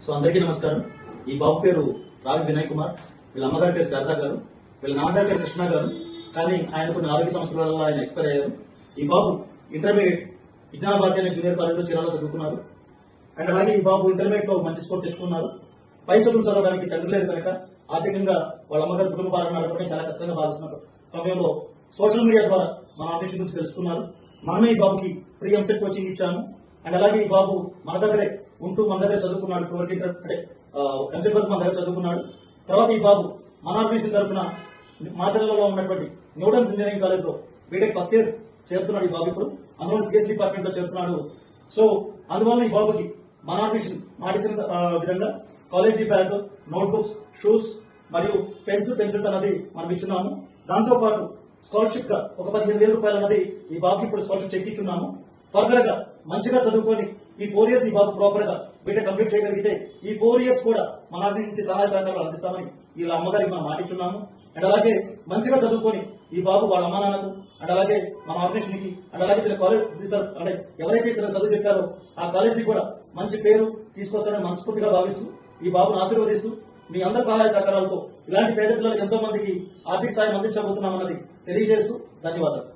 అందరికీ నమస్కారం. ఈ బాబు పేరు రావి వినయ్ కుమార్. వీళ్ళ అమ్మగారి పేరు శారదా గారు. వీళ్ళ నాన్నగారి పేరు కృష్ణ గారు. కానీ ఆయన కొన్ని ఆరోగ్య సమస్యల వల్ల ఆయన ఎక్స్పైర్ అయ్యారు. ఈ బాబు ఇంటర్మీడియట్ విజ్ఞాన భారతి అనే జూనియర్ కాలేజీలో చీరాలో చదువుకున్నారు. అండ్ అలాగే ఈ బాబు ఇంటర్మీడియట్ లో మంచి స్కోర్ తెచ్చుకున్నారు. పై చదువులు చదవడానికి తండ్రి లేదు కనుక ఆర్థికంగా వాళ్ళ అమ్మగారి కుటుంబ భారం నడపడం చాలా కష్టంగా భావిస్తున్న సమయంలో సోషల్ మీడియా ద్వారా మన ఆఫీస్ గురించి తెలుసుకున్నారు. మనమే ఈ బాబుకి ఫ్రీ ఎంసెట్ కోచింగ్ ఇచ్చాము. అండ్ అలాగే ఈ బాబు మన దగ్గరే ఉంటూ మన దగ్గర చదువుకున్నాడు. అంటే ఎంసెట్ వరకు మన దగ్గర చదువుకున్నాడు. తర్వాత ఈ బాబు మన ఆర్గనైజేషన్ తరఫున మాచర్లలో ఉన్నటువంటి న్యూటన్స్ ఇంజనీరింగ్ కాలేజ్ లో బీటెక్ ఫస్ట్ ఇయర్ చేరుతున్నాడు. ఈ బాబు ఇప్పుడు అందులో సిఎస్ డిపార్ట్మెంట్ లో చేరుతున్నాడు. సో అందువల్ల ఈ బాబుకి మన ఆర్గనైజేషన్ మాటించిన విధంగా కాలేజీ బ్యాగ్, నోట్బుక్స్, షూస్ మరియు పెన్సిల్స్ అన్నది మనం ఇచ్చున్నాము. దాంతో పాటు స్కాలర్షిప్ గా ఒక 15,000 రూపాయలు అన్నది ఈ బాబుకి ఇప్పుడు స్కాలర్షిప్ చెక్కించున్నాము. ఫర్దర్ గా మంచిగా చదువుకొని ఈ 4 ఇయర్స్ ఈ బాబు ప్రాపర్ గా బీటెక్ కంప్లీట్ చేయగలిగితే ఈ 4 ఇయర్స్ కూడా మన నుంచి సహాయ సహకారాలు అందిస్తామని వీళ్ళ అమ్మగారికి మనం మాటించున్నాము. అండ్ అలాగే మంచిగా చదువుకొని ఈ బాబు వాళ్ళ అమ్మా నాన్నకు అండ్ అలాగే మన ఆర్గనైజేషన్ కి అండ్ అలాగే ఇతర కాలేజ్ అంటే ఎవరైతే ఇతర చదువు చెప్పారో ఆ కాలేజీ కూడా మంచి పేరు తీసుకొస్తాడని మనస్ఫూర్తిగా భావిస్తూ ఈ బాబును ఆశీర్వదిస్తూ మీ అందరి సహాయ సహకారాలతో ఇలాంటి పేద పిల్లలకు ఎంతో మందికి ఆర్థిక సాయం అందించబోతున్నామన్నది తెలియజేస్తూ ధన్యవాదాలు.